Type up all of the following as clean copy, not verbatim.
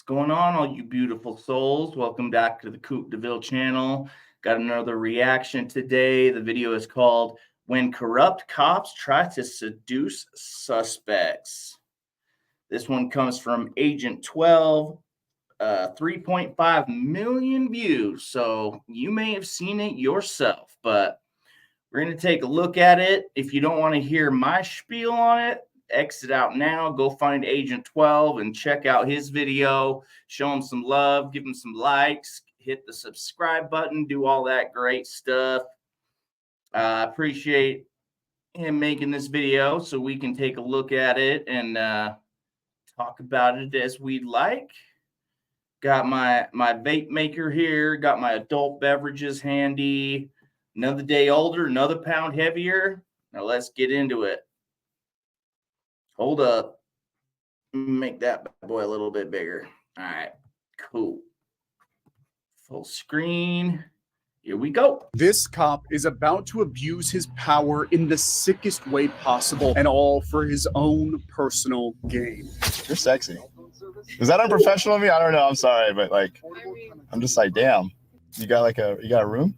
Going on, all you beautiful souls? Welcome back to the Coop channel. Got another reaction today. The video is called When Corrupt Cops Try to Seduce Suspects. This one comes from Agent 12, 3.5 million views. So you may have seen it yourself, but we're going to take a look at it. If you don't want to hear my spiel on it, exit out now, go find Agent 12 and check out his video. Show him some love, give him some likes, hit the subscribe button, do all that great stuff. I appreciate him making this video so we can take a look at it and talk about it as we'd like. Got my vape maker here, got my adult beverages handy. Another day older, another pound heavier. Now let's get into it. Hold up. Make that boy a little bit bigger. All right, cool. Full screen. Here we go. This cop is about to abuse his power in the sickest way possible, and all for his own personal gain. You're sexy. Is that unprofessional of me? I don't know. I'm sorry, but like, I'm just like, damn. You got a room?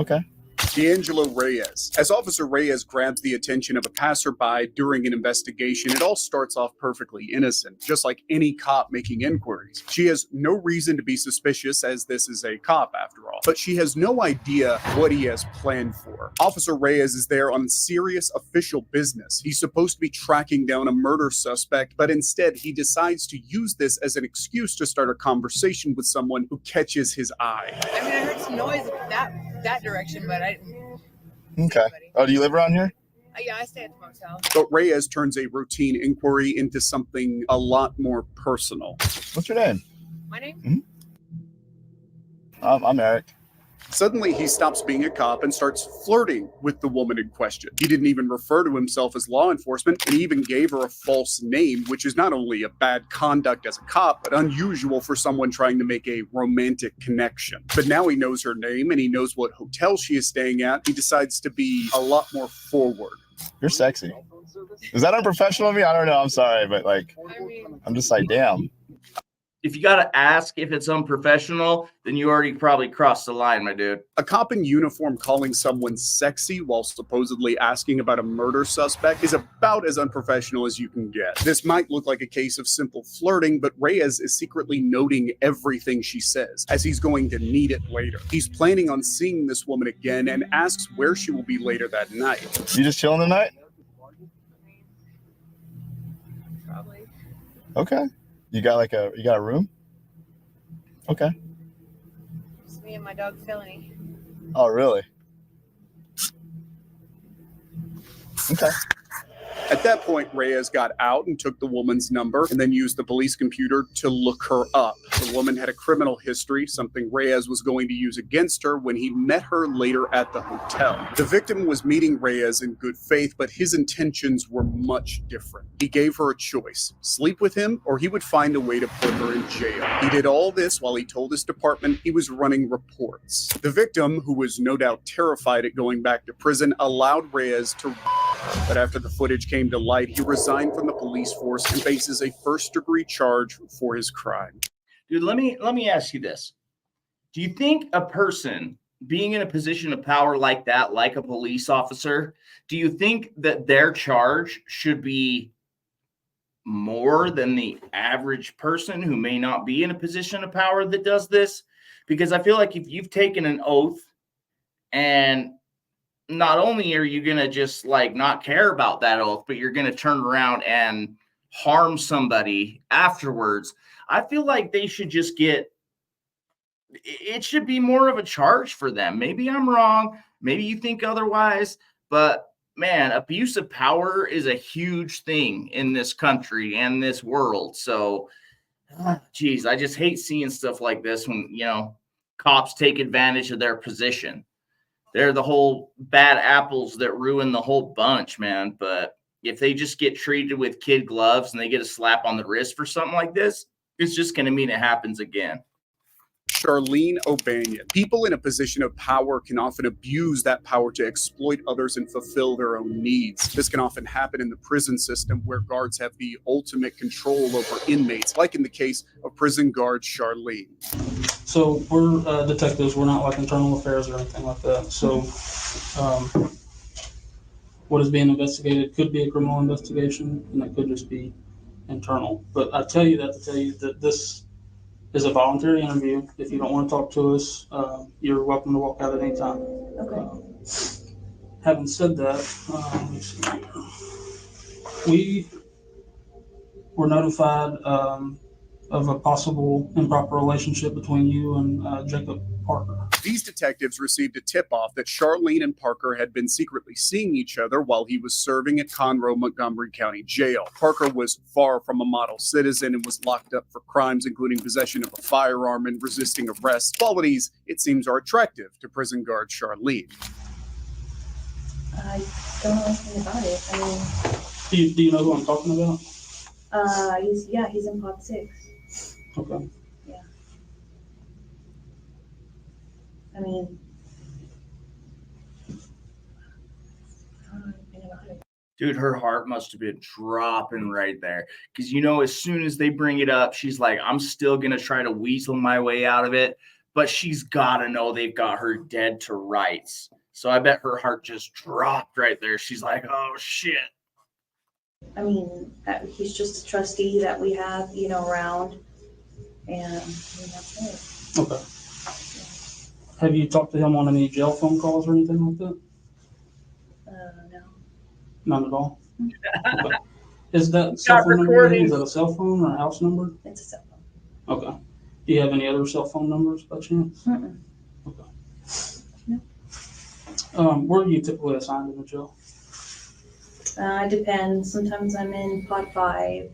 Okay. D'Angelo Reyes. As Officer Reyes grabs the attention of a passerby during an investigation, it all starts off perfectly innocent, just like any cop making inquiries. She has no reason to be suspicious, as this is a cop after all, but she has no idea what he has planned for. Officer Reyes is there on serious official business. He's supposed to be tracking down a murder suspect, but instead he decides to use this as an excuse to start a conversation with someone who catches his eye. I mean, I heard some noise that direction, but I didn't. Okay. Oh, do you live around here? Yeah, I stay at the motel. But Reyes turns a routine inquiry into something a lot more personal. What's your name? My name? I'm Eric. Suddenly, he stops being a cop and starts flirting with the woman in question. He didn't even refer to himself as law enforcement, and he even gave her a false name, which is not only a bad conduct as a cop, but unusual for someone trying to make a romantic connection. But now he knows her name and he knows what hotel she is staying at. He decides to be a lot more forward. You're sexy. Is that unprofessional of me? I don't know. I'm sorry, but like, I'm just like, damn. If you got to ask if it's unprofessional, then you already probably crossed the line, my dude. A cop in uniform calling someone sexy while supposedly asking about a murder suspect is about as unprofessional as you can get. This might look like a case of simple flirting, but Reyes is secretly noting everything she says, as he's going to need it later. He's planning on seeing this woman again and asks where she will be later that night. You just chilling tonight? Probably. Okay. You got a room? Okay. It's me and my dog, Felony. Oh, really? Okay. At that point, Reyes got out and took the woman's number and then used the police computer to look her up. The woman had a criminal history, something Reyes was going to use against her when he met her later at the hotel. The victim was meeting Reyes in good faith, but his intentions were much different. He gave her a choice: sleep with him or he would find a way to put her in jail. He did all this while he told his department he was running reports. The victim, who was no doubt terrified at going back to prison, allowed Reyes to... But after the footage came to light, he resigned from the police force and faces a first-degree charge for his crime. Dude, let me ask you this. Do you think a person being in a position of power like that, like a police officer, do you think that their charge should be more than the average person who may not be in a position of power that does this? Because I feel like if you've taken an oath and not only are you going to just like not care about that oath, but you're going to turn around and harm somebody afterwards, I feel like they should just it should be more of a charge for them. Maybe I'm wrong. Maybe you think otherwise, but man, abuse of power is a huge thing in this country and this world. So, geez, I just hate seeing stuff like this when, cops take advantage of their position. They're the whole bad apples that ruin the whole bunch, man. But if they just get treated with kid gloves and they get a slap on the wrist for something like this, it's just going to mean it happens again. Charlene O'Banion. People in a position of power can often abuse that power to exploit others and fulfill their own needs. This can often happen in the prison system where guards have the ultimate control over inmates, like in the case of prison guard Charlene. So we're detectives. We're not like internal affairs or anything like that. So what is being investigated could be a criminal investigation, and it could just be internal. But I tell you that to tell you that this is a voluntary interview. If you don't want to talk to us, you're welcome to walk out at any time. Okay. Having said that, let me see here. We were notified of a possible improper relationship between you and Jacob Parker. These detectives received a tip-off that Charlene and Parker had been secretly seeing each other while he was serving at Conroe, Montgomery County Jail. Parker was far from a model citizen and was locked up for crimes including possession of a firearm and resisting arrest, qualities it seems are attractive to prison guard Charlene. I don't know anything about it. I mean, Do you know who I'm talking about? he's in pod 6. Okay. I mean, I don't know anything about it. Dude, her heart must have been dropping right there. Because, as soon as they bring it up, she's like, I'm still going to try to weasel my way out of it. But she's got to know they've got her dead to rights. So I bet her heart just dropped right there. She's like, oh, shit. I mean, he's just a trustee that we have, around. And I mean, that's it. Okay. Have you talked to him on any jail phone calls or anything like that? No. None at all? Okay. Is that cell phone number, is that a cell phone or a house number? It's a cell phone. Okay. Do you have any other cell phone numbers by chance? Mm-mm. Okay. No. Where are you typically assigned in the jail? It depends. Sometimes I'm in pod 5.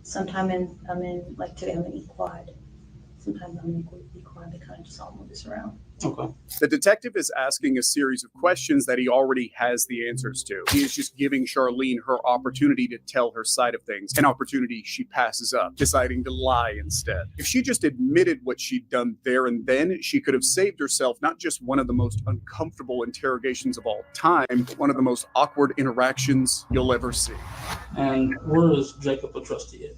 Sometimes I'm in, like today I'm in E-Quad. Sometimes I'm in E-Quad. They kind of just all move us around. Okay. The detective is asking a series of questions that he already has the answers to. He is just giving Charlene her opportunity to tell her side of things, an opportunity she passes up, deciding to lie instead. If she just admitted what she'd done there and then, she could have saved herself not just one of the most uncomfortable interrogations of all time, but one of the most awkward interactions you'll ever see. And where is Jacob a trustee at?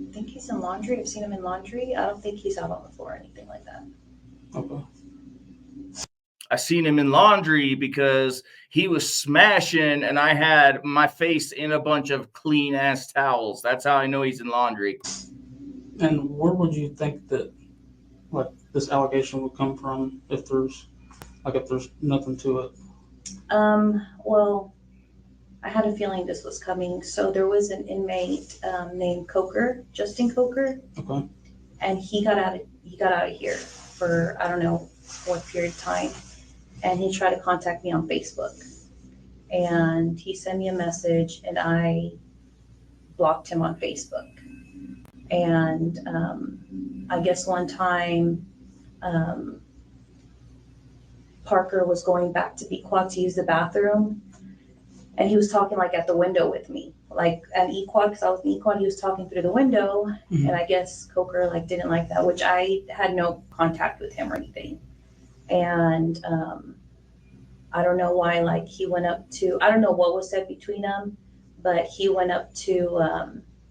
I think he's in laundry. I've seen him in laundry. I don't think he's out on the floor or anything like that. Okay. I seen him in laundry because he was smashing and I had my face in a bunch of clean ass towels. That's how I know he's in laundry. And where would you think that this allegation would come from if there's nothing to it? Well, I had a feeling this was coming. So there was an inmate named Justin Coker, Okay. and he got out of here for I don't know what period of time, and he tried to contact me on Facebook, and he sent me a message, and I blocked him on Facebook. And I guess one time Parker was going back to B-Quad to use the bathroom. And he was talking at the window with me, at E-Quad, because I was in E-Quad. He was talking through the window, Mhm. and I guess Coker didn't like that, which I had no contact with him or anything. And I don't know why, he went up to, I don't know what was said between them, but he went up to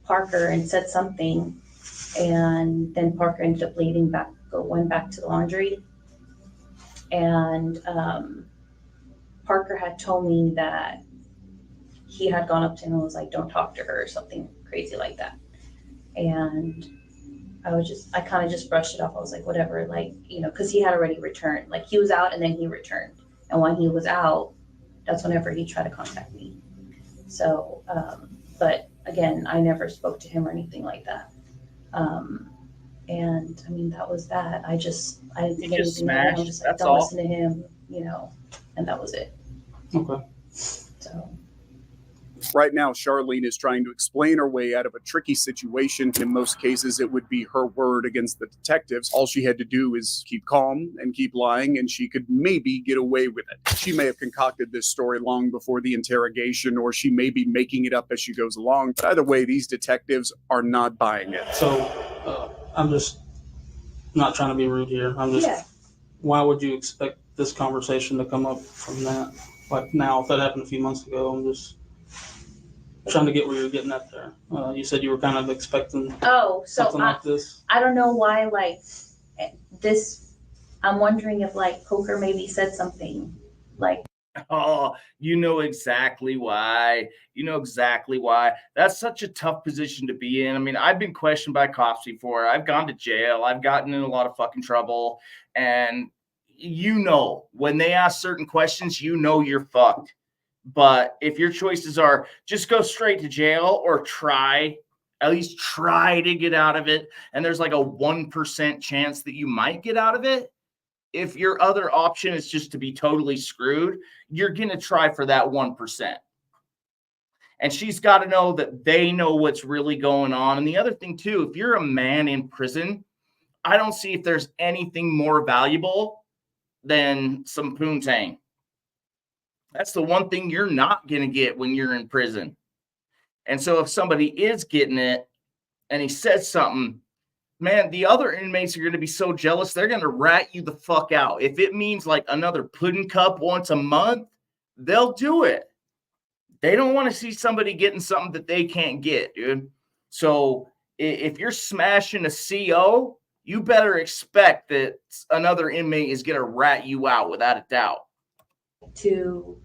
Parker and said something, and then Parker ended up went back to the laundry. And Parker had told me that he had gone up to him and was like, don't talk to her or something crazy like that. And I kind of just brushed it off. I was like, whatever, because he had already returned. He was out and then he returned. And when he was out, that's whenever he tried to contact me. So, but again, I never spoke to him or anything like that. And I mean, that was that. I didn't think anything of it. I'm just like, don't listen to him, and that was it. Okay. So. Right now, Charlene is trying to explain her way out of a tricky situation. In most cases, it would be her word against the detectives. All she had to do is keep calm and keep lying, and she could maybe get away with it. She may have concocted this story long before the interrogation, or she may be making it up as she goes along. But either way, these detectives are not buying it. So I'm just not trying to be rude here. I'm just, Yeah. why would you expect this conversation to come up from that? Like now, if that happened a few months ago, I'm just trying to get where you're getting at there. You said you were kind of expecting Oh, so something like this. I don't know why, like, this, I'm wondering if, like, Poker maybe said something, like, Oh, you know exactly why. You know exactly why. That's such a tough position to be in. I mean, I've been questioned by cops before. I've gone to jail. I've gotten in a lot of fucking trouble. And you know, when they ask certain questions, you know you're fucked. But if your choices are just go straight to jail or at least try to get out of it, and there's like a 1% chance that you might get out of it, if your other option is just to be totally screwed, you're going to try for that 1%. And she's got to know that they know what's really going on. And the other thing, too, if you're a man in prison, I don't see if there's anything more valuable than some poontang. That's the one thing you're not going to get when you're in prison. And so if somebody is getting it and he says something, man, the other inmates are going to be so jealous, they're going to rat you the fuck out. If it means like another pudding cup once a month, they'll do it. They don't want to see somebody getting something that they can't get, dude. So if you're smashing a CO, you better expect that another inmate is going to rat you out without a doubt. to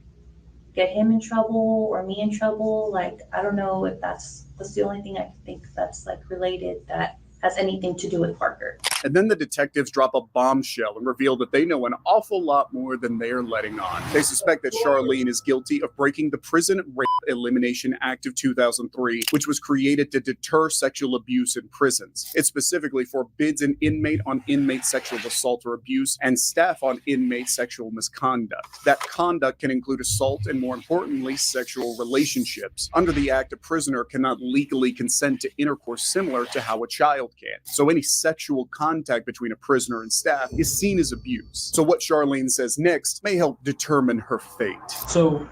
get him in trouble or me in trouble. Like, I don't know if that's the only thing I think that's like related that has anything to do with Parker. And then the detectives drop a bombshell and reveal that they know an awful lot more than they're letting on. They suspect that Charlene is guilty of breaking the Prison Rape Elimination Act of 2003, which was created to deter sexual abuse in prisons. It specifically forbids an inmate on inmate sexual assault or abuse and staff on inmate sexual misconduct. That conduct can include assault and, more importantly, sexual relationships. Under the act, a prisoner cannot legally consent to intercourse similar to how a child can. So any sexual contact between a prisoner and staff is seen as abuse. So what Charlene says next may help determine her fate. So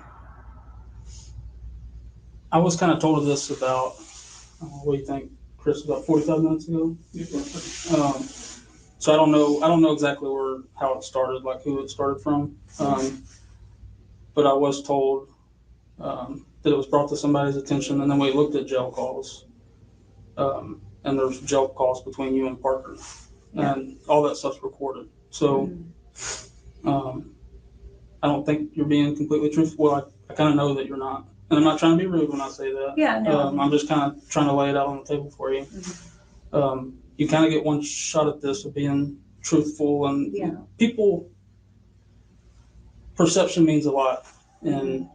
I was kind of told of this about, what do you think, Chris, about 45 minutes ago? So I don't know exactly how it started, like who it started from. But I was told that it was brought to somebody's attention, and then we looked at jail calls. And there's jail calls between you and Parker. Yeah. And all that stuff's recorded. So I don't think you're being completely truthful. Well, I kind of know that you're not. And I'm not trying to be rude when I say that. Yeah, no. I'm just kind of trying to lay it out on the table for you. You kind of get one shot at this of being truthful, and people, perception means a lot in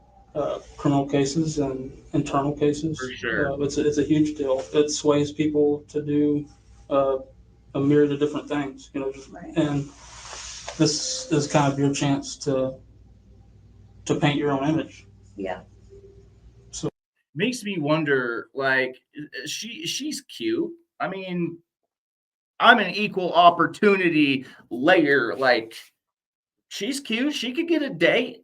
criminal cases and internal cases. For sure. It's a huge deal. It sways people to do a myriad of different things, Right. And this is kind of your chance to paint your own image. Yeah. Makes me wonder, like, she's cute. I mean, I'm an equal opportunity layer. Like, she's cute. She could get a date.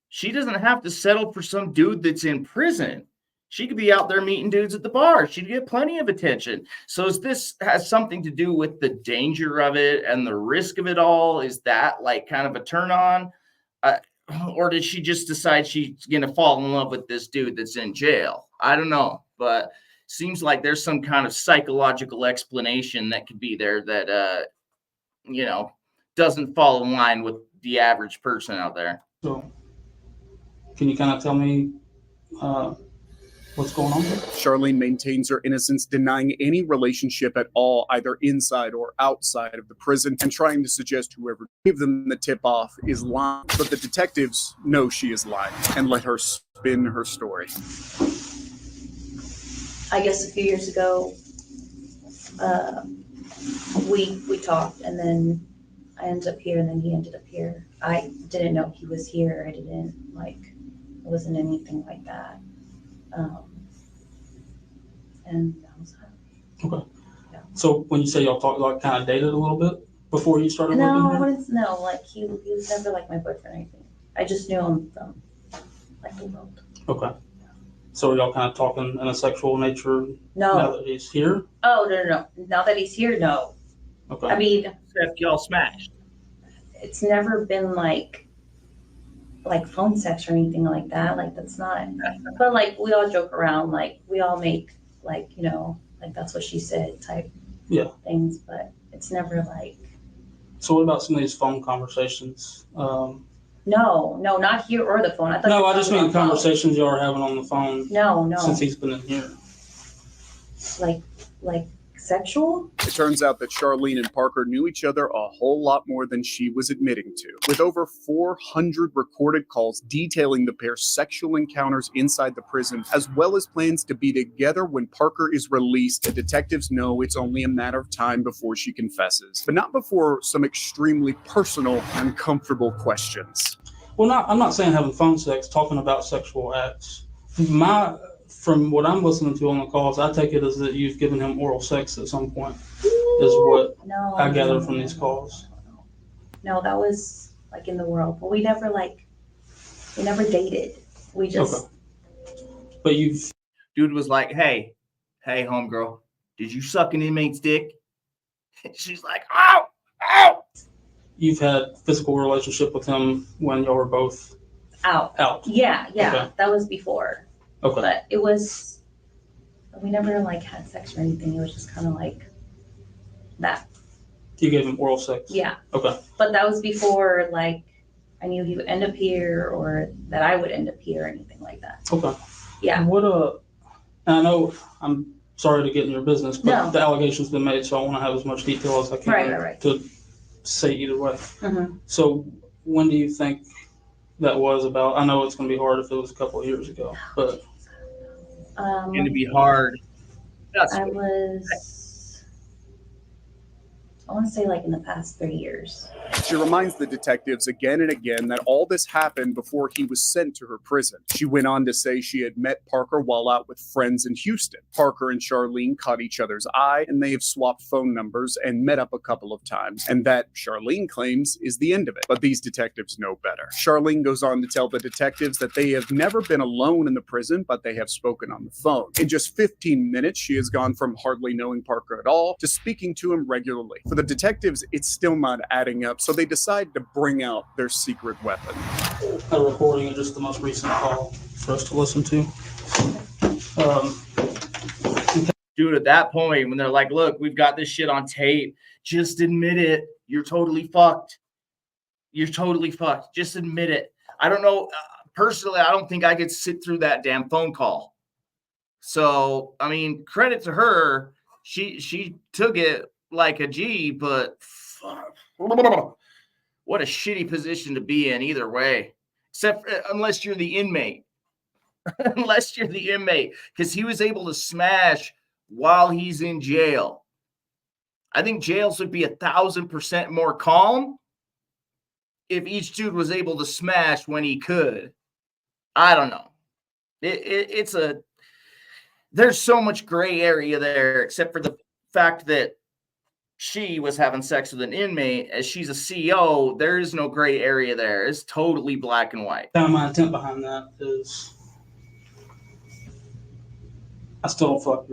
She doesn't have to settle for some dude that's in prison. She could be out there meeting dudes at the bar. She'd get plenty of attention. So is this has something to do with the danger of it and the risk of it all? Is that like kind of a turn on? Or did she just decide she's going to fall in love with this dude that's in jail? I don't know. But seems like there's some kind of psychological explanation that could be there that, doesn't fall in line with the average person out there. So can you kind of tell me what's going on? Charlene maintains her innocence, denying any relationship at all, either inside or outside of the prison, and trying to suggest whoever gave them the tip-off is lying. But the detectives know she is lying and let her spin her story. I guess a few years ago, we talked, and then I ended up here, and then he ended up here. I didn't know he was here. It wasn't anything like that. And that was that. Okay. So when you say y'all talked, like kind of dated a little bit before you started No, working I here? wouldn't, no, like he was never like my boyfriend or anything. I just knew him from like the world. Okay. So are y'all kind of talking in a sexual nature now No. that he's here? Oh, no. Now that he's here, no. Okay. I mean, Except y'all smashed. it's never been like phone sex or anything like that. Like that's not, but like we all joke around, like we all make like, you know, like that's what she said type things, but it's never like. So what about some of these phone conversations? No, not here or the phone. I thought. No, you were I just talking mean about phone. conversations y'all are having on the phone No. since he's been in here. Like sexual? It turns out that Charlene and Parker knew each other a whole lot more than she was admitting to. With over 400 recorded calls detailing the pair's sexual encounters inside the prison, as well as plans to be together when Parker is released, the detectives know it's only a matter of time before she confesses. But not before some extremely personal, uncomfortable questions. Well, I'm not saying having phone sex, talking about sexual acts. From what I'm listening to on the calls, I take it as that you've given him oral sex at some point, is what No. I gather from these calls. No, that was like in the world, but we never dated. We just. Okay. But Dude was like, hey, homegirl, did you suck an inmate's dick? She's like, ow. You've had physical relationship with him when y'all were both Out. Yeah. Okay. That was before. Okay. But we never like had sex or anything. It was just kind of like that. You gave him oral sex? Yeah. Okay. But that was before like I knew he would end up here or that I would end up here or anything like that. Okay. Yeah. And I know I'm sorry to get in your business, but No. the allegation's been made, so I want to have as much detail as I can Right. to say either way. Mm-hmm. So when do you think that was about? I know it's going to be hard if it was a couple of years ago, but Going to be hard. That's I want to say like in the past 3 years. She reminds the detectives again and again that all this happened before he was sent to her prison. She went on to say she had met Parker while out with friends in Houston. Parker and Charlene caught each other's eye, and they have swapped phone numbers and met up a couple of times. And that, Charlene claims, is the end of it. But these detectives know better. Charlene goes on to tell the detectives that they have never been alone in the prison, but they have spoken on the phone. In just 15 minutes, she has gone from hardly knowing Parker at all to speaking to him regularly. For the detectives, it's still not adding up, so they decide to bring out their secret weapon. a recording of just the most recent call for us to listen to. Dude, at that point, when they're like, look, we've got this shit on tape, just admit it. You're totally fucked. Just admit it. I don't know. Personally, I don't think I could sit through that damn phone call. So, I mean, credit to her. She took it like a G, but fuck. What a shitty position to be in either way. Except unless you're the inmate. Because he was able to smash while he's in jail. I think jails would be 1,000% more calm if each dude was able to smash when he could. I don't know. There's so much gray area there, except for the fact that she was having sex with an inmate. As she's a CO, there is no gray area there. It's totally black and white. Kind of my intent behind that is I still don't feel like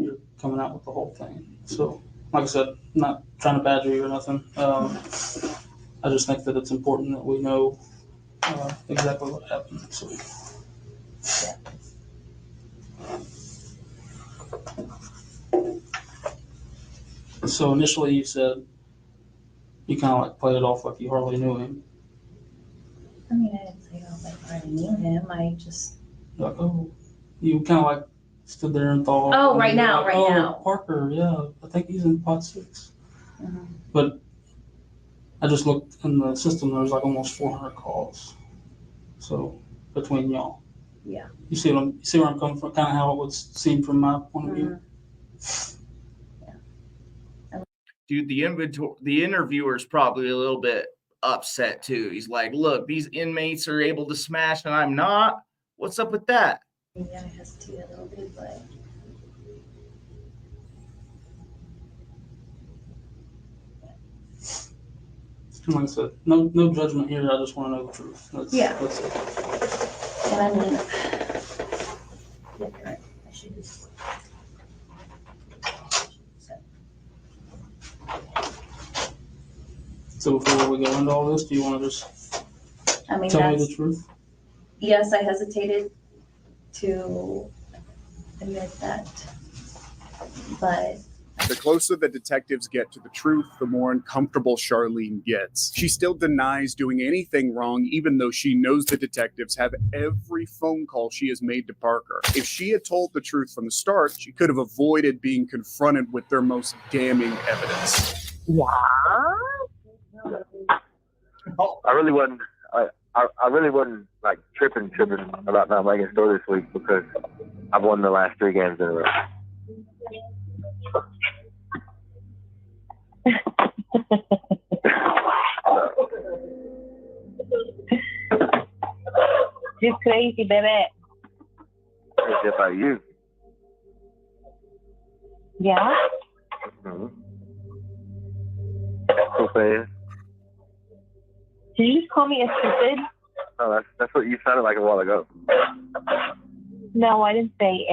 you're coming out with the whole thing. So, like I said, I'm not trying to badger you or nothing. I just think that it's important that we know exactly what happened. So initially you said you kind of like played it off like you hardly knew him. I mean, I didn't say I already knew him. I just. Like, oh, you kind of like stood there and thought. Oh, and right you were now, like, right oh, now. Parker, yeah, I think he's in pot 6. Mm-hmm. But I just looked in the system. There was like almost 400 calls. So between y'all. Yeah. You see where I'm coming from? Kind of how it would seem from my point of view. Dude, the interviewer's probably a little bit upset too. He's like, look, these inmates are able to smash and I'm not. What's up with that? Maybe I hesitate a little bit, but Like I said, no judgment here. I just want to know the truth. That's it. and I mean, I should just. So before we go into all this, do you want to just I mean, tell me the that's, truth? yes, I hesitated to admit that, but The closer the detectives get to the truth, the more uncomfortable Charlene gets. She still denies doing anything wrong, even though she knows the detectives have every phone call she has made to Parker. If she had told the truth from the start, she could have avoided being confronted with their most damning evidence. I really wasn't. I really wasn't like tripping about not making a store this week because I've won the last 3 games in a row. You're crazy, baby. It's just like you. Yeah? Mm-hmm. So fast. Did you just call me a stupid? No, that's what you sounded like a while ago. No, I didn't say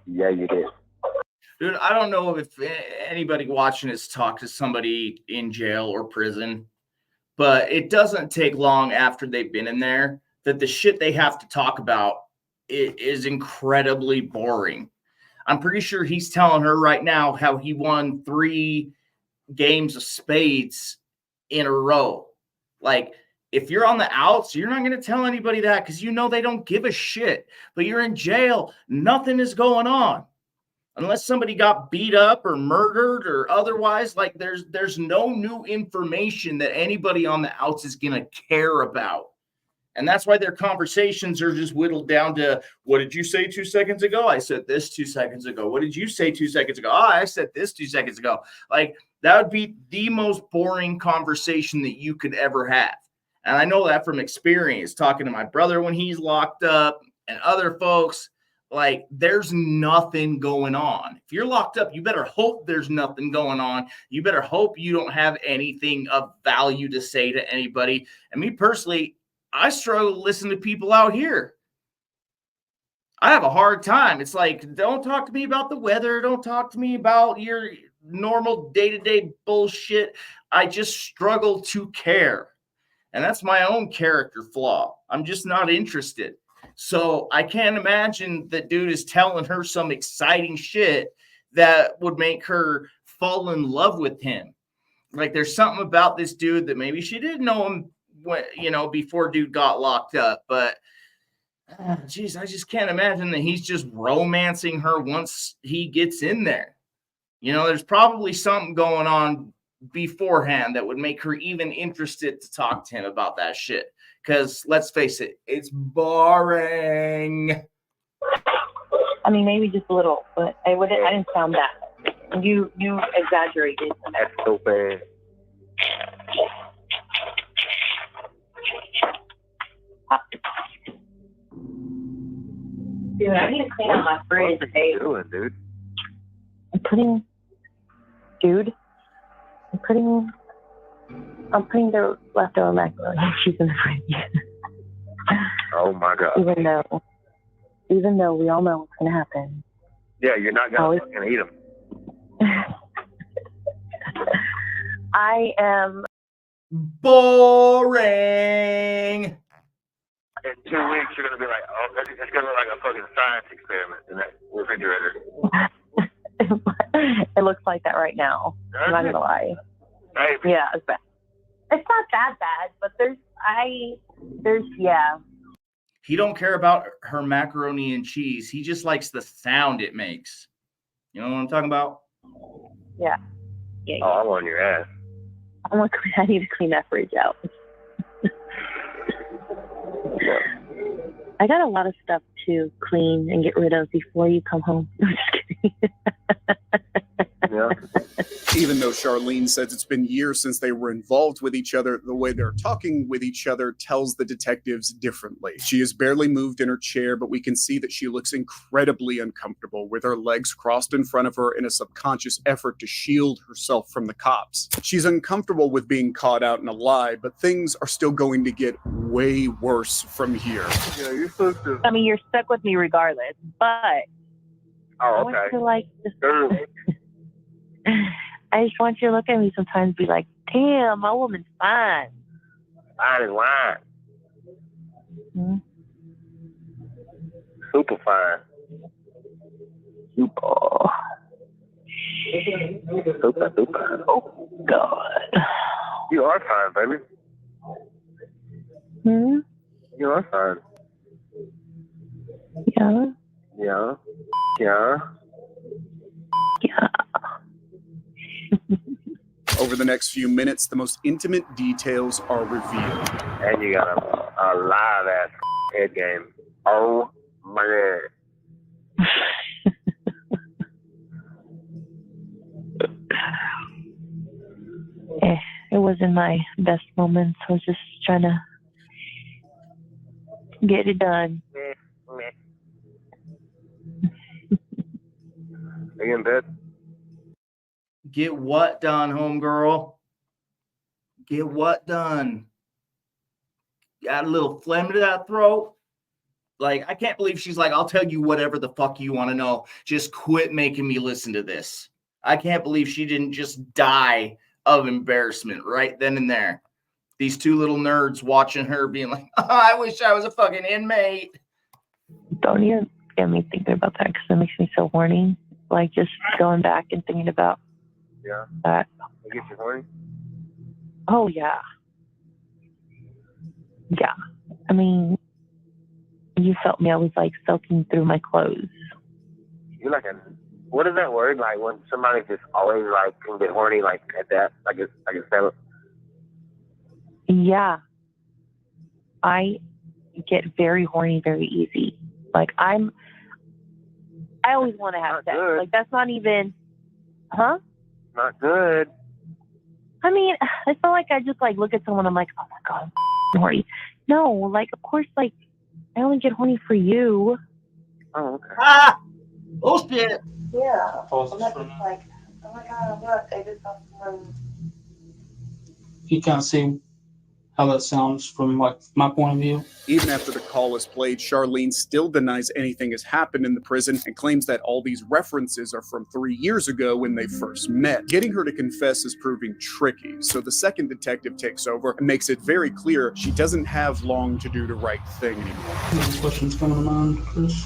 Yeah, you did. Dude, I don't know if anybody watching this talked to somebody in jail or prison, but it doesn't take long after they've been in there that the shit they have to talk about is incredibly boring. I'm pretty sure he's telling her right now how he won 3 games of spades in a row. Like, if you're on the outs, you're not going to tell anybody that because you know they don't give a shit. But you're in jail, nothing is going on. Unless somebody got beat up or murdered or otherwise, like there's no new information that anybody on the outs is going to care about. And that's why their conversations are just whittled down to, what did you say 2 seconds ago? I said this 2 seconds ago. What did you say 2 seconds ago? Oh, I said this 2 seconds ago. Like, that would be the most boring conversation that you could ever have. And I know that from experience, talking to my brother when he's locked up and other folks. Like, there's nothing going on. If you're locked up, you better hope there's nothing going on. You better hope you don't have anything of value to say to anybody. And me personally, I struggle to listen to people out here. I have a hard time. It's like, don't talk to me about the weather. Don't talk to me about your normal day-to-day bullshit. I just struggle to care. And that's my own character flaw. I'm just not interested. So I can't imagine that dude is telling her some exciting shit that would make her fall in love with him. Like, there's something about this dude that maybe she didn't know him when, before dude got locked up. But, geez, I just can't imagine that he's just romancing her once he gets in there. There's probably something going on beforehand that would make her even interested to talk to him about that shit. Because let's face it, it's boring. I mean, maybe just a little, but I didn't sound that. You exaggerated. That's so bad. Dude, I need to clean out my fridge. What are you doing, dude? I'm putting the leftover macaroni and cheese in the fridge. Oh my God. Even though we all know what's gonna happen. Yeah, you're not gonna fucking eat them. I am Boring. In 2 weeks, you're gonna be like, oh, it's gonna look like a fucking science experiment in that refrigerator. It looks like that right now. I'm not gonna lie. Maybe. Yeah, it's bad. It's not that bad, but there's He don't care about her macaroni and cheese. He just likes the sound it makes. You know what I'm talking about? Yeah. Oh, I'm on your ass. I need to clean that fridge out. I got a lot of stuff to clean and get rid of before you come home. I'm just kidding. Yeah. Even though Charlene says it's been years since they were involved with each other, the way they're talking with each other tells the detectives differently. She has barely moved in her chair, but we can see that she looks incredibly uncomfortable with her legs crossed in front of her in a subconscious effort to shield herself from the cops. She's uncomfortable with being caught out in a lie, but things are still going to get way worse from here. Yeah, you're supposed to. I mean, you're stuck with me regardless, but I Oh, want okay. you to like just Girl. I just want you to look at me sometimes and be like, damn, my woman's fine. Fine as wine. Hmm? Super fine. Oh, Super. oh God. You are fine, baby. Hmm? You are fine. Yeah. Yeah. Yeah. Yeah. Over the next few minutes, the most intimate details are revealed. And you got a live ass head game. Oh my God. It wasn't my best moments. I was just trying to get it done. Are you in bed? Get what done, homegirl? Get what done? Got a little phlegm to that throat? Like, I can't believe she's like, I'll tell you whatever the fuck you want to know. Just quit making me listen to this. I can't believe she didn't just die of embarrassment right then and there. These two little nerds watching her being like, oh, I wish I was a fucking inmate. Don't even get me thinking about that because it makes me so horny. Like just going back and thinking about Yeah. that. I get you horny? Oh, yeah. Yeah. I mean, you felt me. I was like soaking through my clothes. You're like a, what is that word? Like when somebody just always like can get horny like at that? I guess that. Yeah. I get very horny very easy. Like I always want to have Not sex. good. Like that's not even, huh? Not good. I mean, I feel like I just like look at someone, I'm like, oh my God, I'm horny. No, like of course, like I only get horny for you. Oh, okay. Ah, bullshit. Yeah. Pause I'm this not for a just minute. like, oh my God, look, I just saw someone. You kind of see how that sounds from like my point of view. Even after the call is played, Charlene still denies anything has happened in the prison and claims that all these references are from 3 years ago when they first met. Getting her to confess is proving tricky, so the second detective takes over and makes it very clear she doesn't have long to do the right thing anymore. Any questions coming to mind, Chris?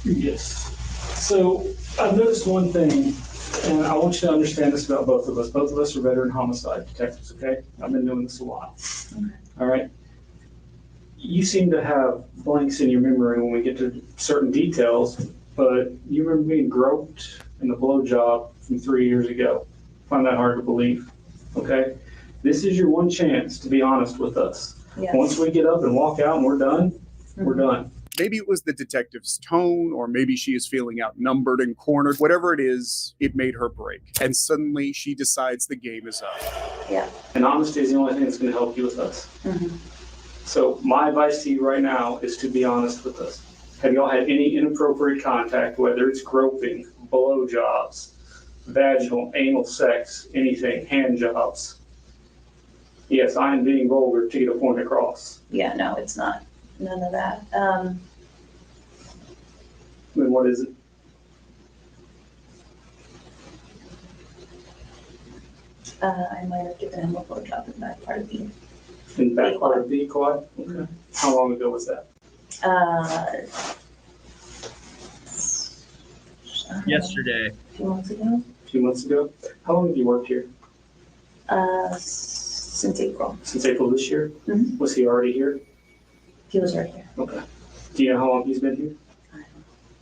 Yes. So I've noticed one thing, and I want you to understand this about both of us. Both of us are veteran homicide detectives, okay? I've been doing this a while. Okay. All right? You seem to have blanks in your memory when we get to certain details, but you remember being groped in the blowjob from 3 years ago. Find that hard to believe, okay? This is your one chance to be honest with us. Yeah. Once we get up and walk out and we're done, we're done. Maybe it was the detective's tone, or maybe she is feeling outnumbered and cornered. Whatever it is, it made her break. And suddenly she decides the game is up. Yeah. And honesty is the only thing that's going to help you with us. Mm-hmm. So my advice to you right now is to be honest with us. Have y'all had any inappropriate contact, whether it's groping, blowjobs, vaginal, anal sex, anything, hand jobs? Yes, I am being vulgar to get a point across. Yeah, no, it's not. None of that. Then what is it? I might have given him a blowjob in that part of the. In back part of the quad? Okay. How long ago was that? Yesterday. A few months ago. A few months ago? How long have you worked here? Since April. Since April this year? Mhm. Was he already here? He was right here. Okay. Do you know how long he's been here? I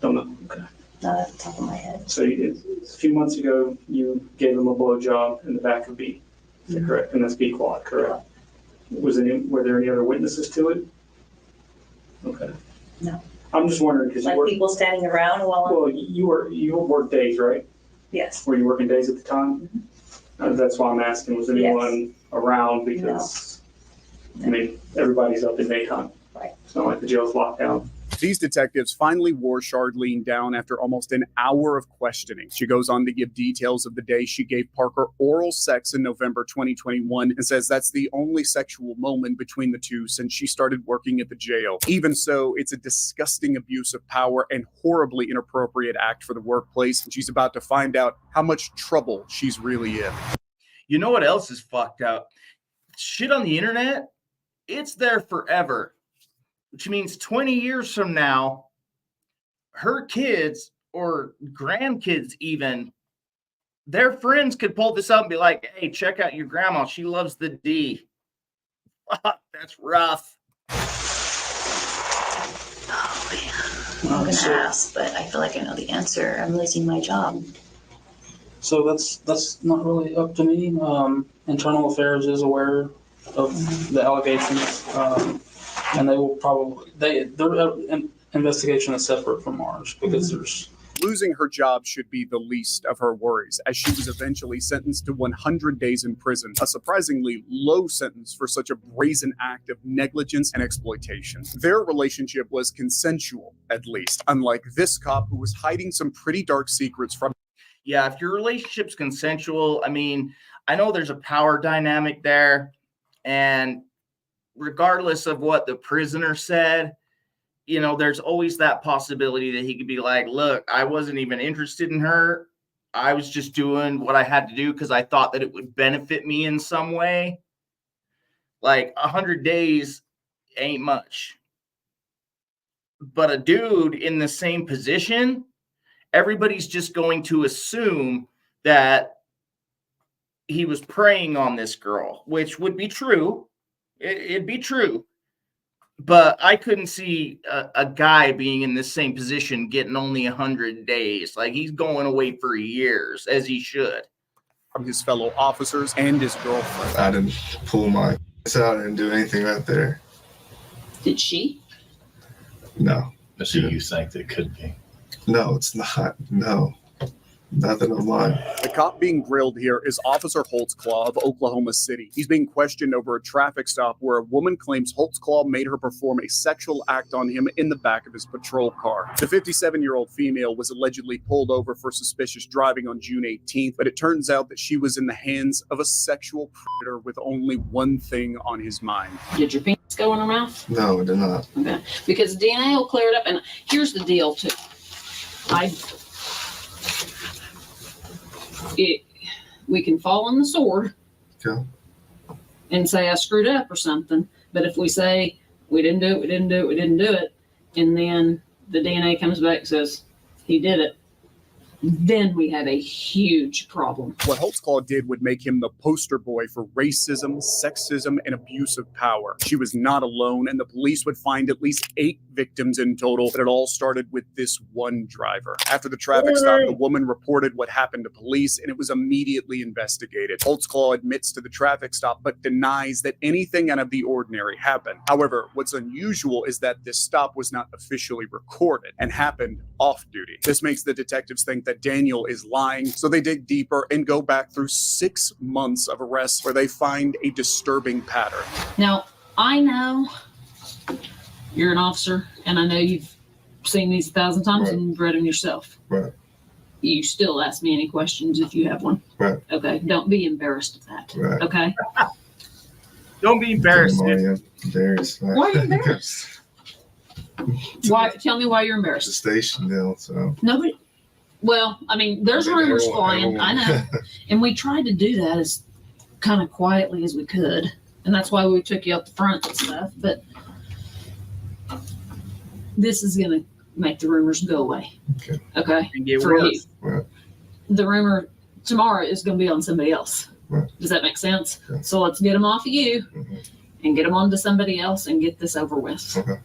Don't know. Okay. Not at the top of my head. So you did, a few months ago, you gave him a blowjob in the back of B. Is that correct? And that's B quad, correct? Were there any other witnesses to it? Okay. No. I'm just wondering because you Like work. people standing around while I'm. Well, you work days, right? Yes. Were you working days at the time? That's why I'm asking, was anyone around? Because, I mean, everybody's up in daytime. Right. It's not like the jail's locked down. These detectives finally wore Charlene down after almost an hour of questioning. She goes on to give details of the day she gave Parker oral sex in November 2021 and says that's the only sexual moment between the two since she started working at the jail. Even so, it's a disgusting abuse of power and horribly inappropriate act for the workplace. And she's about to find out how much trouble she's really in. You know what else is fucked up? Shit on the internet, it's there forever. Which means 20 years from now, her kids or grandkids even, their friends could pull this up and be like, hey, check out your grandma. She loves the D. That's rough. Oh, man. I'm going to ask, but I feel like I know the answer. I'm losing my job. So that's not really up to me. Internal Affairs is aware of the allegations. And they will probably, their investigation is separate from ours because there's. Losing her job should be the least of her worries, as she was eventually sentenced to 100 days in prison, a surprisingly low sentence for such a brazen act of negligence and exploitation. Their relationship was consensual, at least, unlike this cop who was hiding some pretty dark secrets from. Yeah, if your relationship's consensual, I mean, I know there's a power dynamic there, and regardless of what the prisoner said, you know, there's always that possibility that he could be like, look, I wasn't even interested in her. I was just doing what I had to do because I thought that it would benefit me in some way. Like 100 days ain't much. But a dude in the same position, everybody's just going to assume that he was preying on this girl, which would be true. It'd be true. But I couldn't see a guy being in this same position getting only 100 days. Like, he's going away for years, as he should. From his fellow officers and his girlfriend. I didn't pull my out and do anything out there. Did she? No. So you think it could be? No, it's not. No. Nothing of mine. The cop being grilled here is Officer Holtzclaw of Oklahoma City. He's being questioned over a traffic stop where a woman claims Holtzclaw made her perform a sexual act on him in the back of his patrol car. The 57-year-old female was allegedly pulled over for suspicious driving on June 18th, but it turns out that she was in the hands of a sexual predator with only one thing on his mind. Did your penis go in her mouth? No, it did not. Okay. Because DNA will clear it up. And here's the deal, too. We can fall on the sword and say I screwed up or something. But if we say we didn't do it, and then the DNA comes back and says he did it, then we have a huge problem. What Holtzclaw did would make him the poster boy for racism, sexism, and abuse of power. She was not alone, and the police would find at least 8 victims in total, but it all started with this one driver. After the traffic stop, the woman reported what happened to police, and it was immediately investigated. Holtzclaw admits to the traffic stop, but denies that anything out of the ordinary happened. However, what's unusual is that this stop was not officially recorded and happened off-duty. This makes the detectives think that Daniel is lying, so they dig deeper and go back through 6 months of arrests where they find a disturbing pattern. Now, I know you're an officer, and I know you've seen these 1,000 times and you've read them yourself. Right. You still ask me any questions if you have one. Right. Okay. Don't be embarrassed of that. Right. Okay. Don't be embarrassed. Why are you embarrassed? Why? Tell me why you're embarrassed. It's a station deal, so. Nobody. Well, I mean, there's rumors flying. I know, and we tried to do that as kind of quietly as we could, and that's why we took you up the front and stuff. But this is going to make the rumors go away. Okay. And get for worse. you. Right. The rumor tomorrow is going to be on somebody else. Right. Does that make sense? Okay. So let's get them off of you and get them onto somebody else and get this over with. Okay.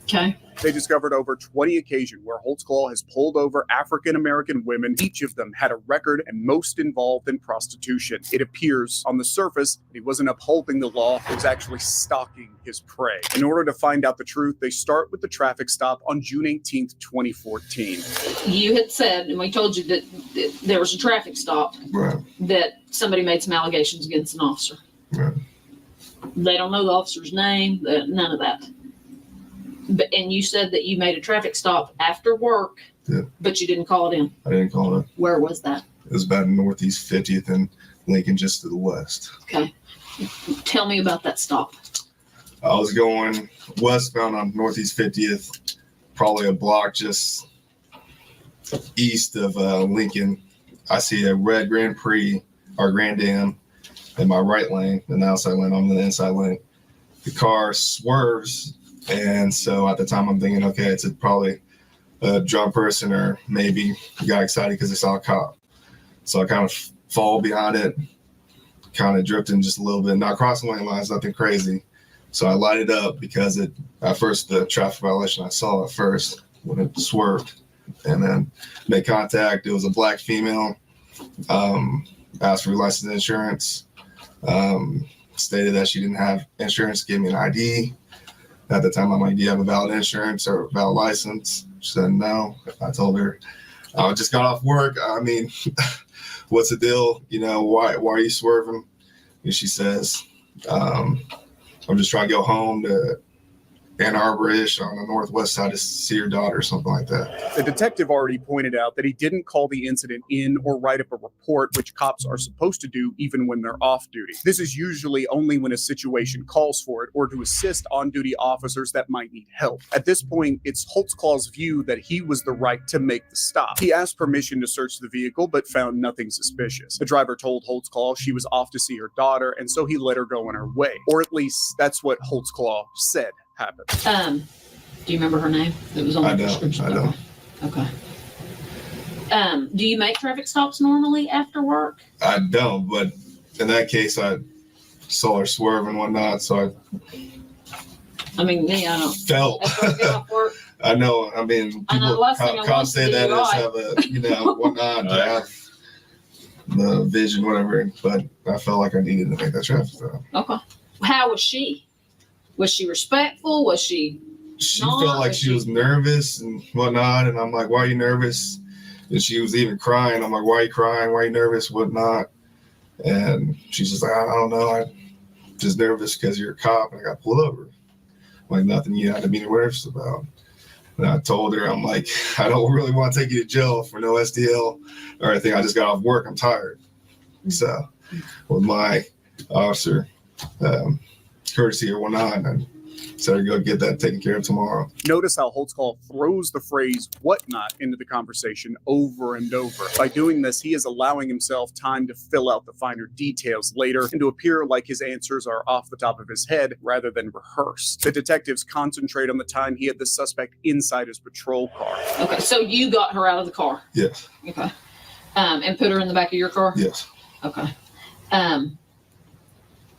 Okay. They discovered over 20 occasions where Holtzclaw has pulled over African-American women. Each of them had a record and most involved in prostitution. It appears on the surface that he wasn't upholding the law, he was actually stalking his prey. In order to find out the truth, they start with the traffic stop on June 18th, 2014. You had said, and we told you that there was a traffic stop, Right. that somebody made some allegations against an officer. Right. They don't know the officer's name, none of that. And you said that you made a traffic stop after work, but you didn't call it in. I didn't call it. Where was that? It was about Northeast 50th and Lincoln, just to the west. Okay. Tell me about that stop. I was going westbound on Northeast 50th, probably a block just east of Lincoln. I see a red Grand Prix or Grand Am in my right lane, in the outside lane. I'm in the inside lane. The car swerves. And so at the time I'm thinking, okay, it's probably a drunk person, or maybe he got excited because they saw a cop. So I kind of fall behind it, kind of drifting just a little bit, not crossing lane lines, nothing crazy. So I lighted up because at first the traffic violation I saw at first when it swerved, and then made contact. It was a black female, asked for license insurance, stated that she didn't have insurance, gave me an ID. At the time, I'm like, do you have a valid insurance or a valid license? She said no. I told her, I just got off work. I mean, what's the deal? You know, why are you swerving? And she says, I'm just trying to go home to Ann Arbor-ish on the northwest side to see your daughter or something like that. The detective already pointed out that he didn't call the incident in or write up a report, which cops are supposed to do even when they're off duty. This is usually only when a situation calls for it, or to assist on-duty officers that might need help. At this point, it's Holtzclaw's view that he was the right to make the stop. He asked permission to search the vehicle, but found nothing suspicious. The driver told Holtzclaw she was off to see her daughter, and so he let her go on her way. Or at least that's what Holtzclaw said happened. Do you remember her name? It was on the description. I don't. Okay. Do you make traffic stops normally after work? I don't, but in that case, I saw her swerve and whatnot, so I mean, me, I don't. Felt. After I get off work. I know. I mean, I know the last thing I want cops to say do that is right. have a, you know, whatnot, to have the vision, whatever. But I felt like I needed to make that traffic stop. Okay. How was she? Was she respectful? Was she? She felt like she was nervous and whatnot, and I'm like, "Why are you nervous?" And she was even crying. I'm like, "Why are you crying? Why are you nervous? Whatnot?" And she's just like, "I don't know. I'm just nervous because you're a cop and I got pulled over." Like, nothing you had to be nervous about. And I told her, I'm like, "I don't really want to take you to jail for no SDL or anything. I just got off work. I'm tired." So, with my officer courtesy or whatnot, and so go get that taken care of tomorrow. Notice how Holtzclaw throws the phrase whatnot into the conversation over and over. By doing this, he is allowing himself time to fill out the finer details later and to appear like his answers are off the top of his head rather than rehearsed. The detectives concentrate on the time he had the suspect inside his patrol car. Okay, so you got her out of the car. Yes. Okay. And put her in the back of your car. Yes. Okay.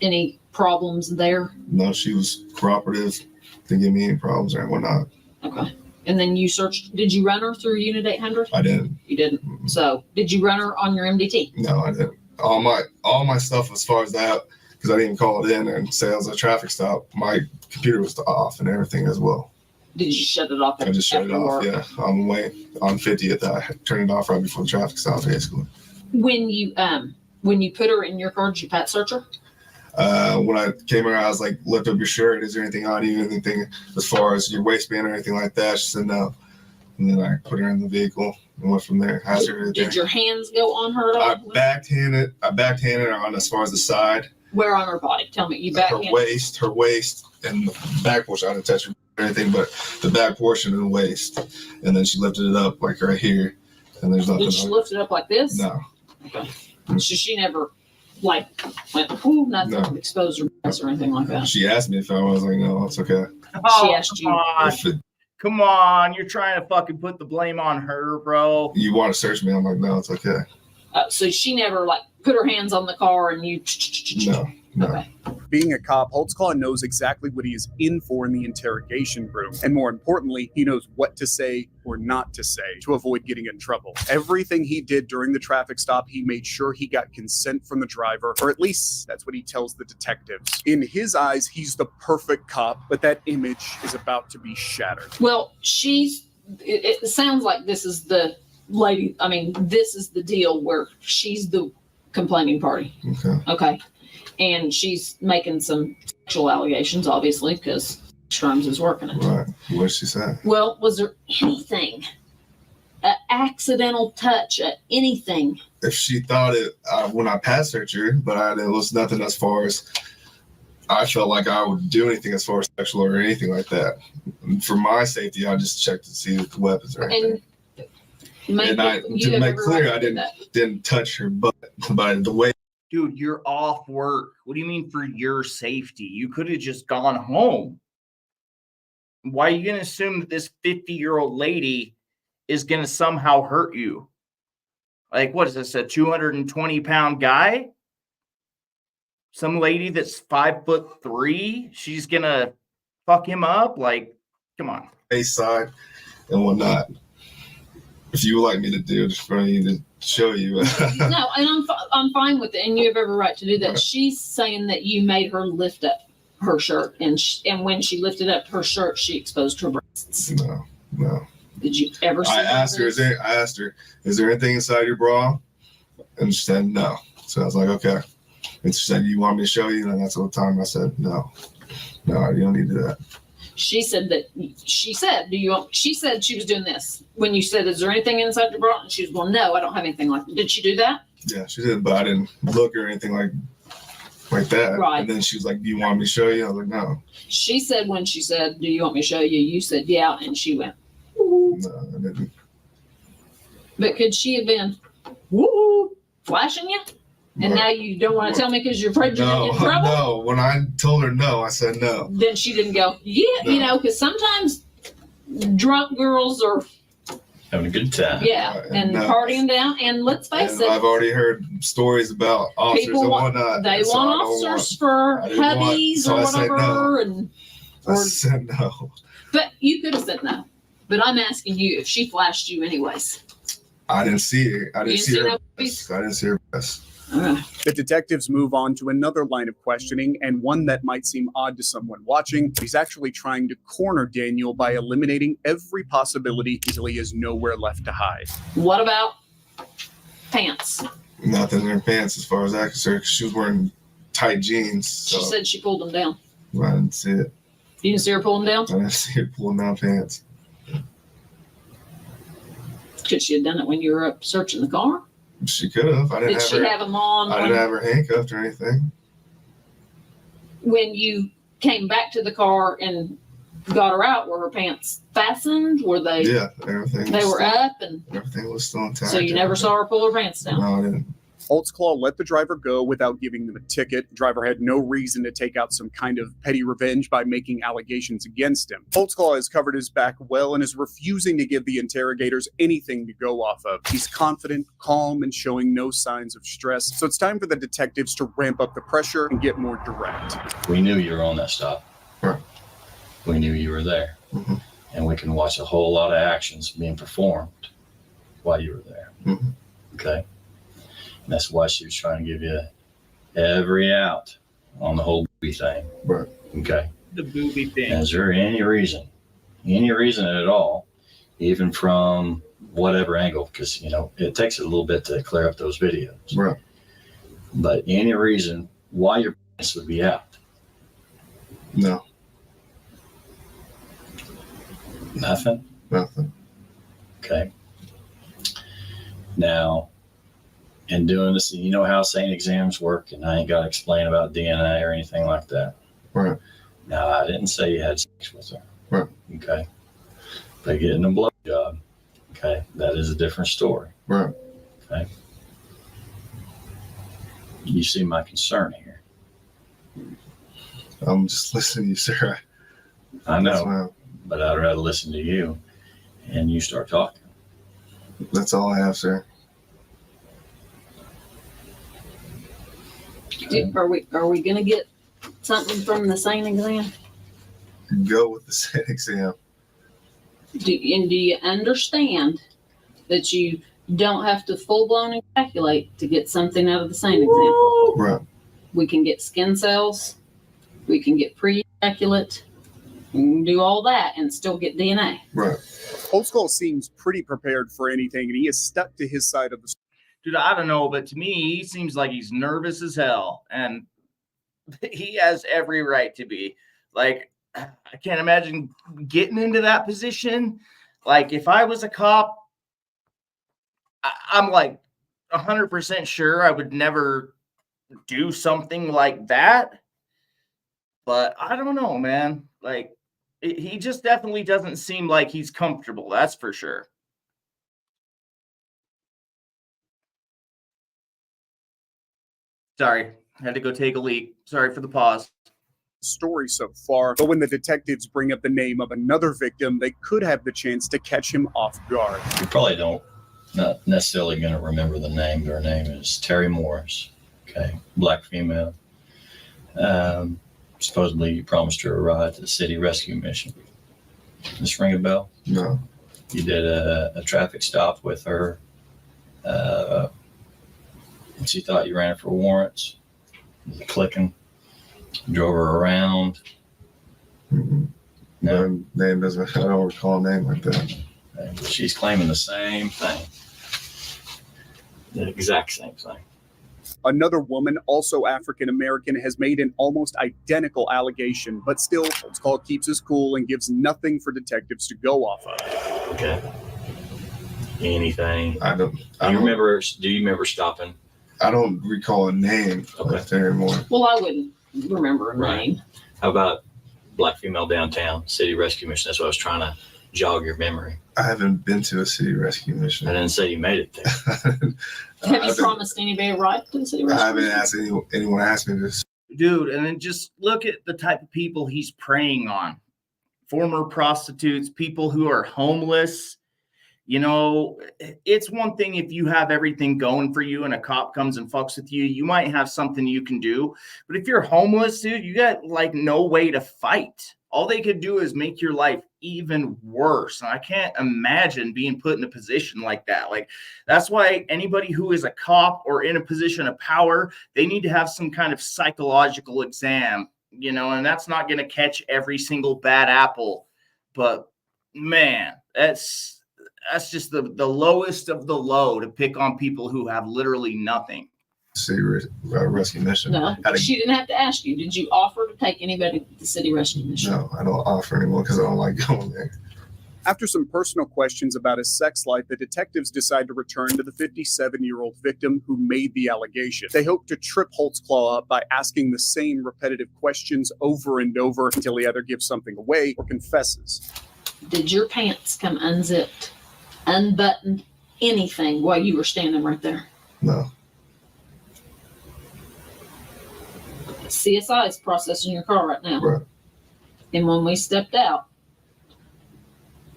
Any problems there? No, she was cooperative. Didn't give me any problems or whatnot. Okay. And then you searched, did you run her through Unit 800? I didn't. You didn't. Mm-mm. So did you run her on your MDT? No, I didn't. All my stuff as far as that, because I didn't call it in and say it was a traffic stop, my computer was off and everything as well. Did you shut it off? I just shut it after off, work? yeah. On the way on 50th, I turned it off right before the traffic stop, basically. When you put her in your car, did you pat search her? When I came around, I was like, lift up your shirt. Is there anything on you? Anything as far as your waistband or anything like that? She said no. And then I put her in the vehicle and went from there. Asked her everything. Did your hands go on her at all? I backhanded her on as far as the side. Where on her body? Tell me. You backhanded? Her waist, and the back portion. I didn't touch her or anything, but the back portion of the waist. And then she lifted it up like right here. And there's nothing. Did she lift it up like this? No. Okay. So she never like went, ooh, nothing, No. exposed her breast or anything like that. She asked me if I was like, no, it's okay. She asked you. Come on, you're trying to fucking put the blame on her, bro. You want to search me? I'm like, no, it's okay. So she never like put her hands on the car and you. No, no. Okay. Being a cop, Holtzclaw knows exactly what he is in for in the interrogation room. And more importantly, he knows what to say or not to say to avoid getting in trouble. Everything he did during the traffic stop, he made sure he got consent from the driver, or at least that's what he tells the detectives. In his eyes, he's the perfect cop, but that image is about to be shattered. Well, it sounds like this is the lady. I mean, this is the deal where she's the complaining party. Okay. Okay. And she's making some sexual allegations, obviously, because Shrums is working it. Right. What did she say? Well, was there anything, an accidental touch, anything? If she thought it when I passed searched her, but it was nothing as far as I felt like I would do anything as far as sexual or anything like that. For my safety, I just checked to see if the weapons or anything. And to make clear, I didn't touch her butt, but the way. Dude, you're off work. What do you mean for your safety? You could have just gone home. Why are you going to assume that this 50-year-old lady is going to somehow hurt you? Like, what is this, a 220-pound guy? Some lady that's 5'3", she's going to fuck him up? Like, come on. Face side and whatnot. If you would like me to do, just for you to show you. No, and I'm fine with it, and you have every right to do that. Right. She's saying that you made her lift up her shirt, and when she lifted up her shirt, she exposed her breasts. No. Did you ever see I asked her, is there anything inside your bra? And she said no. So I was like, okay. And she said, you want me to show you? And that's the time I said, no, you don't need to do that. She said she said she was doing this. When you said, is there anything inside your bra? And she was going, no, I don't have anything like that. Did she do that? Yeah, she did, but I didn't look or anything like that. Right. And then she was like, do you want me to show you? I was like, no. She said when she said, do you want me to show you? You said, yeah. And she went, no, I didn't. But could she have been, flashing you? And now you don't want to tell me because you're afraid you're going to get in trouble? No, when I told her no, I said no. Then she didn't go, no. Because sometimes drunk girls are having a good time. Yeah, and partying down. And let's face it. I've already heard stories about officers and whatnot. They want officers for hubbies or whatever. I said no. But you could have said no. But I'm asking you if she flashed you anyways. I didn't see her. I didn't see her breast. The detectives move on to another line of questioning, and one that might seem odd to someone watching. He's actually trying to corner Daniel by eliminating every possibility until he has nowhere left to hide. What about pants? Nothing in her pants as far as I can see. She was wearing tight jeans. So. She said she pulled them down. I didn't see it. You didn't see her pulling down? I didn't see her pulling down pants. Could she have done it when you were up searching the car? She could have. Did she have them on? I didn't have her handcuffed or anything. When you came back to the car and got her out, were her pants fastened? Were they? Yeah, everything. They were up and everything was still intact. So you never saw her pull her pants down? No, I didn't. Holtzclaw let the driver go without giving them a ticket. The driver had no reason to take out some kind of petty revenge by making allegations against him. Holtzclaw has covered his back well and is refusing to give the interrogators anything to go off of. He's confident, calm, and showing no signs of stress. So it's time for the detectives to ramp up the pressure and get more direct. We knew you were on that stop. Right. We knew you were there. Mm-hmm. And we can watch a whole lot of actions being performed while you were there. Mm-hmm. Okay. And that's why she was trying to give you every out on the whole booby thing. Right. Okay. The booby thing. And is there any reason at all, even from whatever angle, because, it takes a little bit to clear up those videos. Right. But any reason why your pants would be out? No. Nothing? Nothing. Okay. Now, in doing this, you know how SANE exams work, and I ain't got to explain about DNA or anything like that. Right. Now, I didn't say you had sex with her. Right. Okay. But getting a blowjob, okay, that is a different story. Right. Okay. You see my concern here. I'm just listening to you, sir. I know, but I'd rather listen to you and you start talking. That's all I have, sir. Are we gonna get something from the SANE exam? Go with the SANE exam. Do you understand that you don't have to full blown ejaculate to get something out of the SANE exam? Right. We can get skin cells, we can get pre-ejaculate, we can do all that and still get DNA. Right. Holtzclaw seems pretty prepared for anything, and he is stuck to his side of the story. Dude, I don't know, but to me, he seems like he's nervous as hell, and he has every right to be. Like, I can't imagine getting into that position. Like, if I was a cop, I'm like 100% sure I would never do something like that. But I don't know, man. Like, he just definitely doesn't seem like he's comfortable. That's for sure. Sorry, had to go take a leak. Sorry for the pause. Story so far, but when the detectives bring up the name of another victim, they could have the chance to catch him off guard. You probably not necessarily going to remember the name. Her name is Terry Morris. Okay, black female. Supposedly you promised her a ride to the city rescue mission. This ring a bell? No. You did a traffic stop with her. She thought you ran her for warrants. Clicking. Drove her around. Mm-hmm. No. Name doesn't. I don't recall a name like that. She's claiming the same thing. The exact same thing. Another woman, also African American, has made an almost identical allegation, but still, Holtzclaw keeps his cool and gives nothing for detectives to go off of. Okay. Anything? I don't. Do you remember stopping? I don't recall a name of Terry Moore. Well, I wouldn't remember a Right. name. How about black female downtown, city rescue mission? That's what I was trying to jog your memory. I haven't been to a city rescue mission. I didn't say you made it there. Have you promised anybody a ride to the city rescue? I haven't asked anyone asked me this. Dude, and then just look at the type of people he's preying on. Former prostitutes, people who are homeless. You know, it's one thing if you have everything going for you and a cop comes and fucks with you, you might have something you can do. But if you're homeless, dude, you got like no way to fight. All they could do is make your life even worse. And I can't imagine being put in a position like that. Like, that's why anybody who is a cop or in a position of power, they need to have some kind of psychological exam, you know, and that's not going to catch every single bad apple. But man, that's just the lowest of the low to pick on people who have literally nothing. City rescue mission. No, she didn't have to ask you. Did you offer to take anybody to the city rescue mission? No, I don't offer anyone because I don't like going there. After some personal questions about his sex life, the detectives decide to return to the 57-year-old victim who made the allegation. They hope to trip Holtzclaw up by asking the same repetitive questions over and over until he either gives something away or confesses. Did your pants come unzipped, unbuttoned, anything while you were standing right there? No. CSI is processing your car right now. Right. And when we stepped out,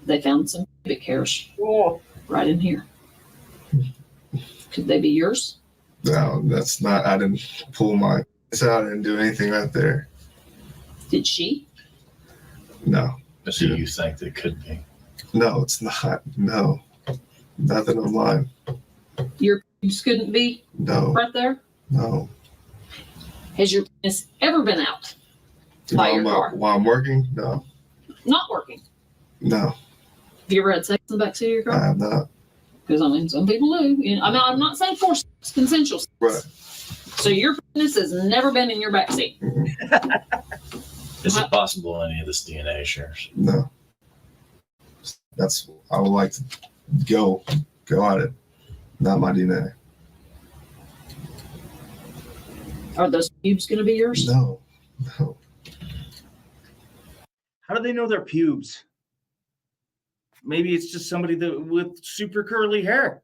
they found some pubic hairs right in here. Could they be yours? No, that's not. I didn't pull my. So I didn't do anything right there. Did she? No. So you think that could be? No, it's not. No. Nothing of mine. Your penis couldn't be No. right there? No. Has your penis ever been out by your car? While I'm working? No. Not working. No. Have you ever had sex in the backseat of your car? I have not. Because, I mean, some people do. You know, I mean, I'm not saying forced, it's consensual sex. Right. So your penis has never been in your backseat. Is it possible any of this DNA shares? No. I would like to go at it. Not my DNA. Are those pubes going to be yours? No. How do they know they're pubes? Maybe it's just somebody with super curly hair.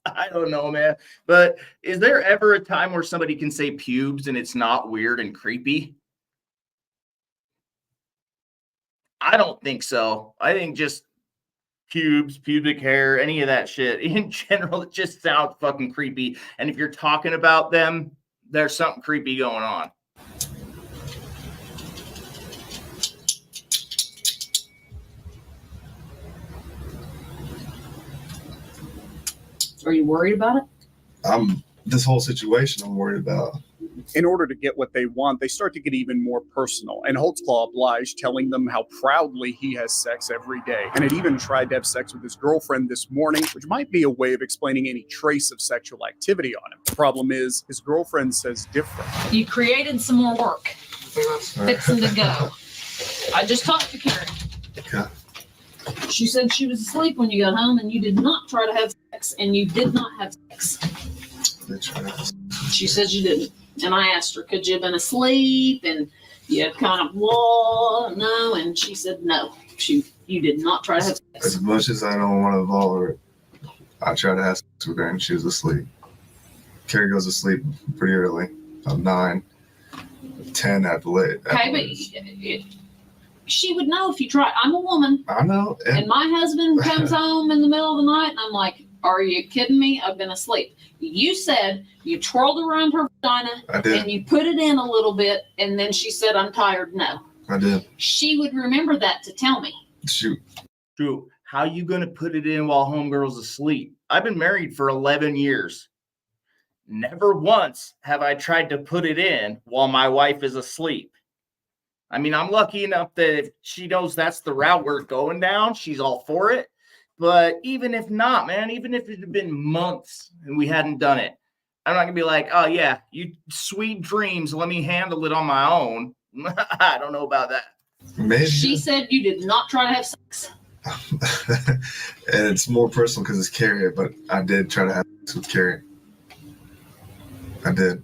I don't know, man. But is there ever a time where somebody can say pubes and it's not weird and creepy? I don't think so. I think just pubes, pubic hair, any of that shit. In general, it just sounds fucking creepy. And if you're talking about them, there's something creepy going on. Are you worried about it? This whole situation I'm worried about. In order to get what they want, they start to get even more personal, and Holtzclaw obliged, telling them how proudly he has sex every day, and had even tried to have sex with his girlfriend this morning, which might be a way of explaining any trace of sexual activity on him. The problem is, his girlfriend says different. You created some more work. Fixing to go. I just talked to Karen. Okay. She said she was asleep when you got home, and you did not try to have sex, and you did not have sex. She says you didn't. And I asked her, could you have been asleep? And you kind of, no. And she said, no, you did not try to have sex. As much as I don't want to involve her, I try to have sex with her and she was asleep. Carrie goes to sleep pretty early, about 9, 10 at the late. Okay, but she would know if you tried. I'm a woman. I know. And my husband comes home in the middle of the night, and I'm like, are you kidding me? I've been asleep. You said you twirled around her vagina and you put it in a little bit, and then she said, I'm tired. No. I did. She would remember that to tell me. Shoot. Drew, how you going to put it in while homegirl's asleep? I've been married for 11 years. Never once have I tried to put it in while my wife is asleep. I mean, I'm lucky enough that if she knows that's the route we're going down, she's all for it. But even if not, man, even if it had been months and we hadn't done it, I'm not going to be like, oh, yeah, you sweet dreams. Let me handle it on my own. I don't know about that. Maybe. She said you did not try to have sex. And it's more personal because it's Carrie, but I did try to have sex with Carrie. I did.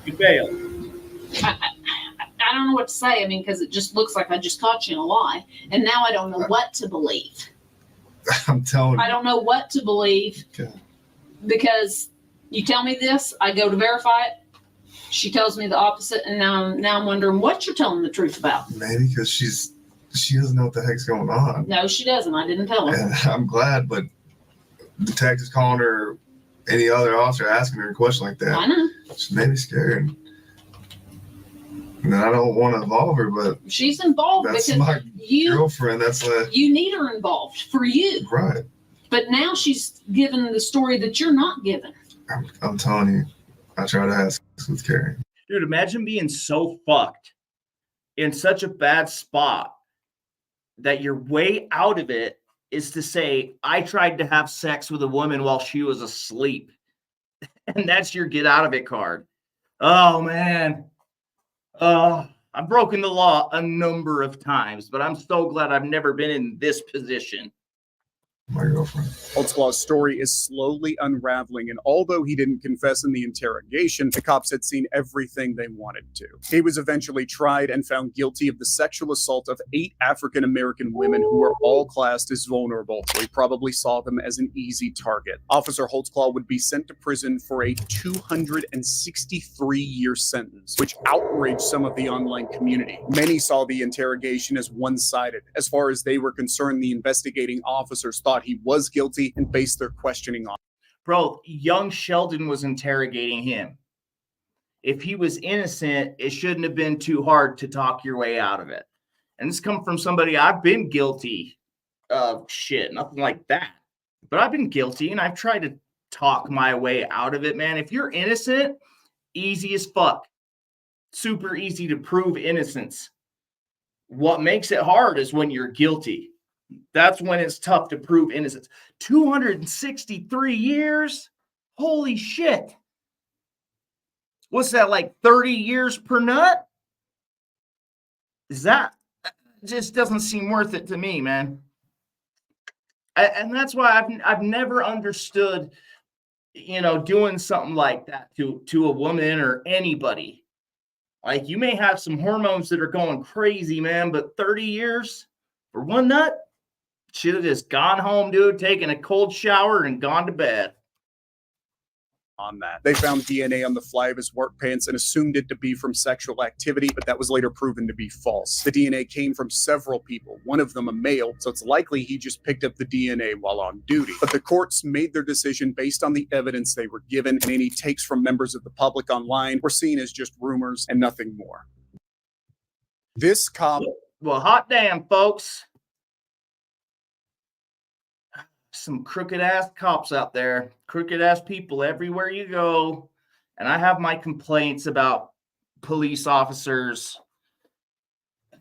You failed. I don't know what to say. I mean, because it just looks like I just caught you in a lie. And now I don't know what to believe. I'm telling you. I don't know what to believe. Okay. Because you tell me this, I go to verify it. She tells me the opposite, and now I'm wondering what you're telling the truth about. Maybe because she doesn't know what the heck's going on. No, she doesn't. I didn't tell her. And I'm glad, but detectives calling her, any other officer asking her a question like that. I know. She may be scared. And I don't want to involve her, but She's involved that's because my you girlfriend. That's you need her involved for you. Right. But now she's given the story that you're not given. I'm telling you, I try to have sex with Carrie. Dude, imagine being so fucked in such a bad spot that your way out of it is to say, I tried to have sex with a woman while she was asleep. And that's your get out of it card. Oh, man. I've broken the law a number of times, but I'm so glad I've never been in this position. My girlfriend. Holtzclaw's story is slowly unraveling, and although he didn't confess in the interrogation, the cops had seen everything they wanted to. He was eventually tried and found guilty of the sexual assault of 8 African-American women who were all classed as vulnerable, so he probably saw them as an easy target. Officer Holtzclaw would be sent to prison for a 263-year sentence, which outraged some of the online community. Many saw the interrogation as one-sided. As far as they were concerned, the investigating officers thought he was guilty and based their questioning on. Bro, young Sheldon was interrogating him. If he was innocent, it shouldn't have been too hard to talk your way out of it. And this comes from somebody I've been guilty of shit, nothing like that. But I've been guilty and I've tried to talk my way out of it, man. If you're innocent, easy as fuck. Super easy to prove innocence. What makes it hard is when you're guilty. That's when it's tough to prove innocence. 263 years? Holy shit. What's that, like 30 years per nut? Is that just doesn't seem worth it to me, man. And that's why I've never understood, doing something like that to a woman or anybody. Like, you may have some hormones that are going crazy, man, but 30 years for one nut? Should have just gone home, dude, taken a cold shower and gone to bed. on that. They found DNA on the fly of his work pants and assumed it to be from sexual activity, but that was later proven to be false. The DNA came from several people, one of them a male, so it's likely he just picked up the DNA while on duty. But the courts made their decision based on the evidence they were given, and any takes from members of the public online were seen as just rumors and nothing more. This cop... Well, hot damn, folks. Some crooked ass cops out there, crooked ass people everywhere you go. And I have my complaints about police officers.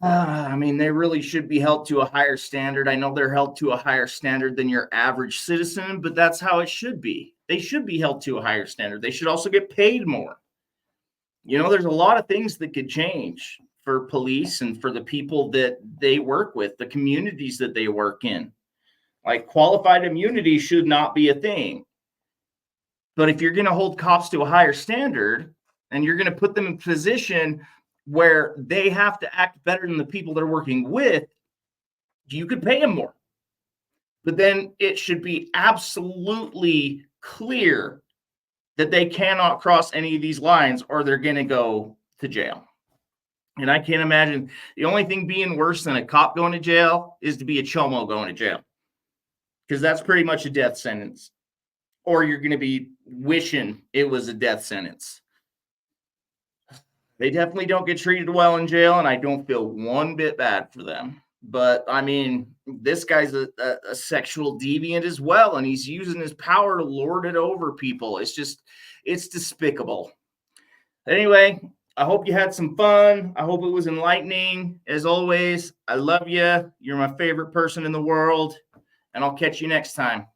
I mean, they really should be held to a higher standard. I know they're held to a higher standard than your average citizen, but that's how it should be. They should be held to a higher standard. They should also get paid more. You know, there's a lot of things that could change for police and for the people that they work with, the communities that they work in. Like, qualified immunity should not be a thing. But if you're going to hold cops to a higher standard and you're going to put them in a position where they have to act better than the people they're working with, you could pay them more. But then it should be absolutely clear that they cannot cross any of these lines or they're going to go to jail. And I can't imagine the only thing being worse than a cop going to jail is to be a chomo going to jail. Because that's pretty much a death sentence. Or you're going to be wishing it was a death sentence. They definitely don't get treated well in jail, and I don't feel one bit bad for them. But, I mean, this guy's a sexual deviant as well, and he's using his power to lord it over people. It's despicable. Anyway, I hope you had some fun. I hope it was enlightening. As always, I love you. You're my favorite person in the world. And I'll catch you next time.